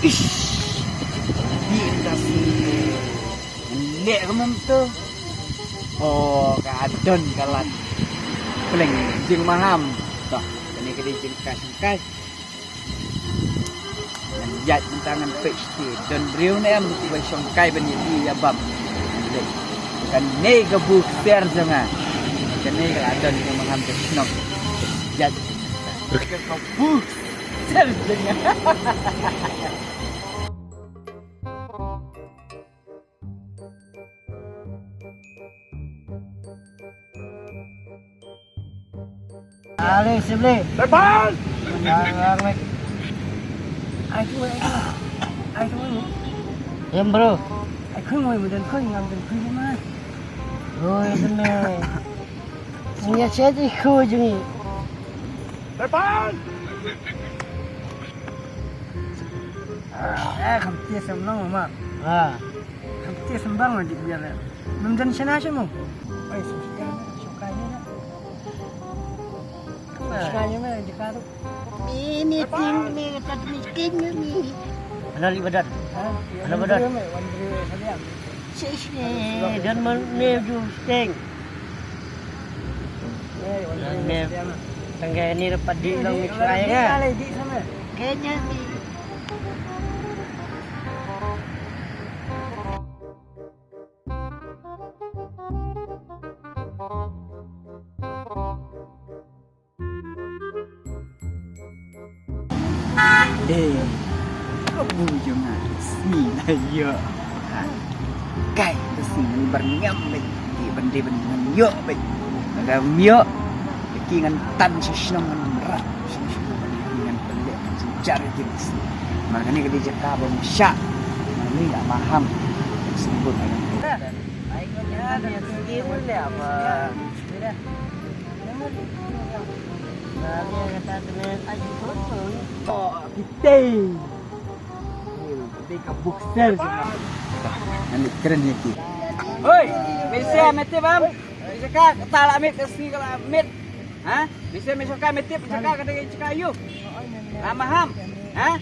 Ish, dia si lek kamu tu. Oh, kadon kalat. Peleng jing maham. Toh, kini kedi jing kai. Menjat tangan PhD dan beliau ni am tiba songkai bani dia bab. Kan ni gebuk ter jangan. Kan ni kadon jing maham tu senok. Jat. Gebuk ter jangan. Ali sibli. Depan. Ai tu. Em bro. Ai khơi ngồi một đợt khơi ngầm đợt khơi mà. Rồi thế này. Nhà chết đi khơi chứ. Depan. Không tiếc sắm nong mà. Không tiếc sắm bang mà đi biar. Memdan sana semua. Oi, suka ni nak. Sukanya mana di karuk? Ini ting ni kat miskin ni. Ada li badan. Ada badan. Sini dan mana tu steng. Tangga ni dapat di dalam mikrai kan? Kayaknya ni. Kamu jangan sini ayo. Kai tu sini bernyam di bendi-bendi yo baik. Agak mio dengan tan sesenang merat. Dengan pendek cari jenis. Makanya kalau dia cakap bersyak, ini tak faham sebut ayam. Ayamnya ada tinggi boleh apa? Nah, dia kata dengan ayam potong. Oh, kita. Kita kabuk sel semua. Nanti keren ni ki. Oi, bisa meti bam. Bisa kak tak amit kasi kalau amit. Ha? Bisa mesokan meti cakap kata cakap ayu. Maham. Ha?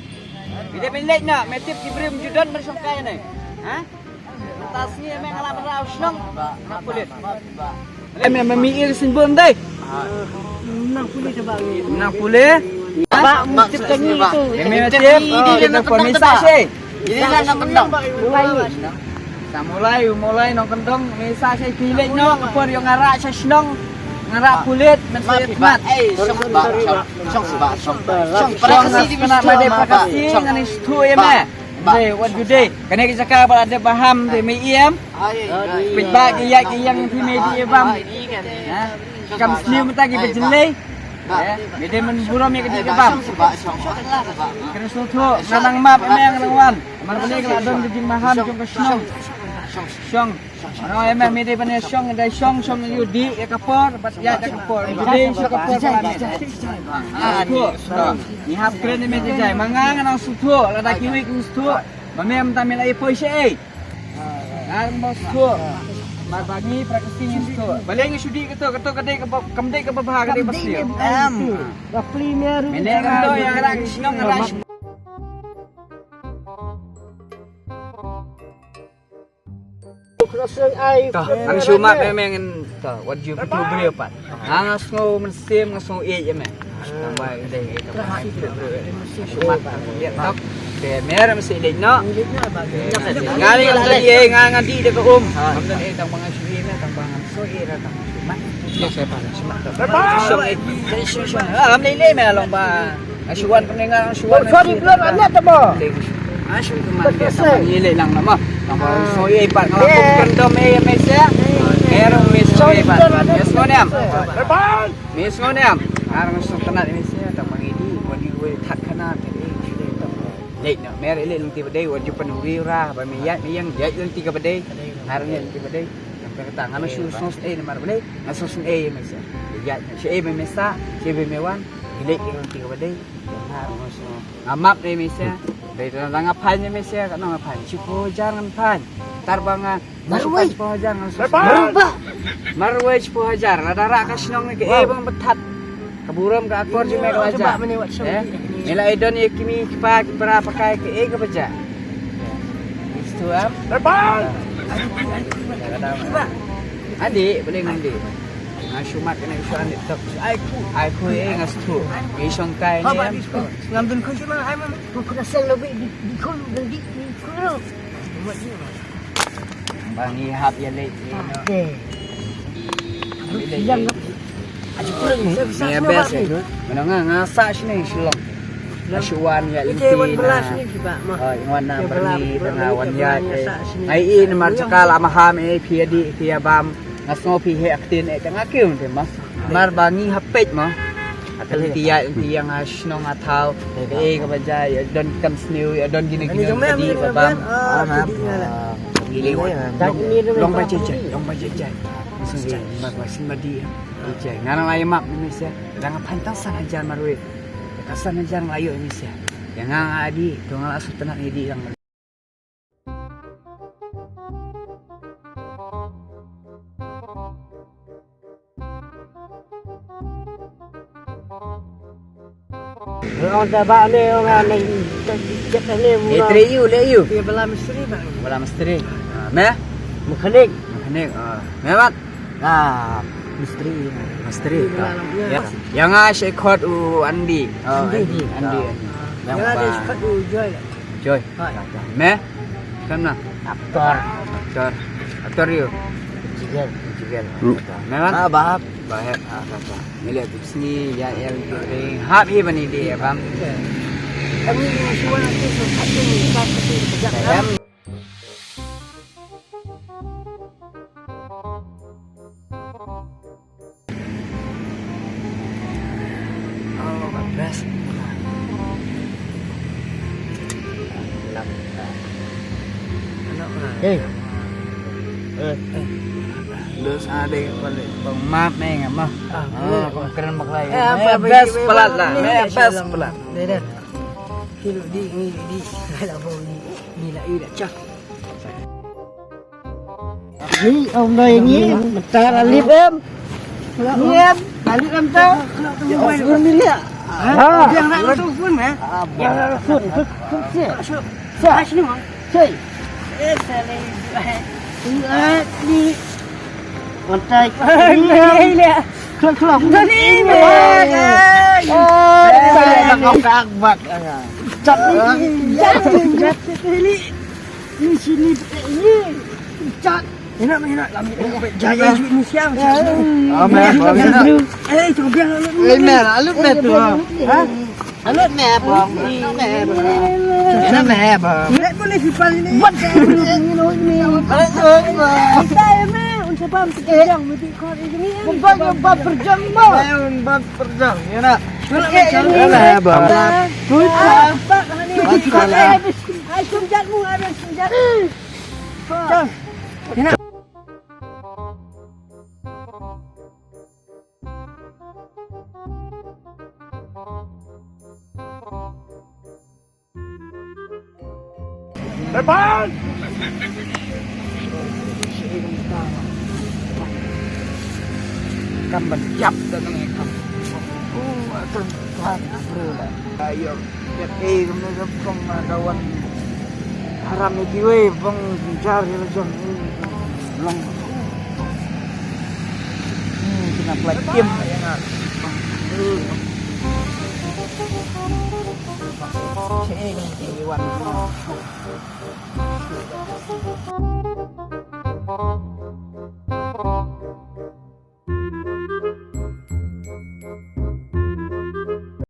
Bila pendek nak meti kibrim judan bersokai ni. Ha? Tas ni memang ala berau senang. Nak kulit. Memang memir simbol dai. 60 coba ni. 60. Pak menciptakan itu. Memang tiap dia nak misa sih. Ini lah nak kendang. Mulai nong kendong misa sih pilih nong apa yang ngarak saya senang ngarak kulit mesti mat. Prakasi nak pada prakasi ngani stu ya meh. Deh, what you day? Kena kita cakap ada paham di media. Feedback yang di media bam. Kam slim tadi berjelai. Beda menburam yang ketiga bang. Kena suatu nanang map emang lawan. Mana boleh kalau adon jadi maham jom kesenong. Song. Ano emang beda benda song ada song yudi ya kapor, ya kapor. Jadi song kapor kami. Ni hap keren ni meja jai. Mangang nang suatu, ada kiwi suatu. Mamem tamil ai poise. Nang bos suatu. Mar bagi prakasinya itu. Balik ngi sudi ketu kedai kemdek ke babah kedai bersih. Da premier. Mendek ketu yang ada senang ada. Crossing ai. Ang sumat memang tu wajib betul beliau pat. Ang asngo mensim ngasngo je meh. Tambah kedai tambah. Sumat dia tak. Ke mer mesti dek nak. Ngali lagi ngang di dekat Kemudian tang bangan suri na tang bangan soi ra tang sumat. Ya saya pana sumat. Song lele me long ba. Asuan pendengar asuan. Sorry belum ada tebo. Asu teman dia sama lele lang nama. Tang soi pat ngalakup kendom mesia. Ero mesoi pat. Yes ngoniam. Mes ngoniam. Arang song tenat mesia tang bangidi wadi we that kana Lek nak mer lek nanti badai wajib penuri ra ba miyat yang dia nanti ke badai harnya nanti badai sampai kata ngana sus mar badai ngasus mesa ya si mesa si mewan lek nanti ke badai har ngaso ngamap mesa dari tang apanya mesa kan ngapan cipo jangan pan tarbanga marwai cipo jangan marwai cipo hajar ada ra kasinong ke bang betat keburam ke akor jume ke ajar Mila idon ya kimi kipara pakai ke ega baca. Itu am. Terbang. Adik boleh ngandi. Ngasumat kena isuan itu. Aku ngas tu. Isong kai ni. Ngambil kau cuma ai mah. Kau rasa lebih di kau di kau. Bang ihap ya lek. Okey. Yang aja kurang ni. Ni best. Mana ngasak sini silong. Asuan ya Ini inti. belas ni juga mah. Oh, ingwan na berni bernawan ya. Ngasak sini. Ai in mar cakal amaham pia di pia bam. Ngasno pi he aktin tengakil de mas. Mar bangi hapet mah. Atal tia yang asno ngatau. Ka bajai don kam sniu don gini gini di bam. Gili long bajai. Sungguh masin madi. Ijai ngana lai mak Indonesia. Jangan pantang sana jan marwe. Kasan jan layo Indonesia. Yang adi dongal asu tenak idi yang Orang tabak ni orang ni cek ni murah. Leyu. Dia belah misteri bang. Wala misteri. Meh? Mekanik. Mekanik. Memat. Misteri. Misteri. Ya. Yang asyik khot Andi. Andi. Yang ada sekat Joy. Joy. Meh? Kana? Aktor you. Jigal. Memat? Bahap. Bahap. Melihat di sini ya yang hap hi bani dia bang. Kami suara tu satu sejak Em oh, best. Hey. Terus ada yang balik bang map neng mah. Keren maklai. Best pelat lah. Best pelat. Dah. Kilo di ada bau ni lah ida cak. Ni ông đây ni ta là lip em. Ni em, alip em ta. Phun ni lihat. Yang nak tu phun mah. Yang nak phun sia. Sia sini mah. Cai. Sale. Ni Mantai. Ni lihat. Kelak. Ni. Saya nak kakbat. Cat ni sini ni cat enak jaya ni siang tu biang alut tu ha alut bang enak bang nak boleh sipal ini buat ni saya paham sekejang mesti kau ini bab perjang bab perjang ya nak bang pak ni ai sunjatmu ada sunjat enak Terbang! Kan menjap dengan ikan. Akan Tuhan berulang. Ayo, lihat kemudian peng kawan haram itu peng mencari lejong long. Kena pelajim yang Ceng,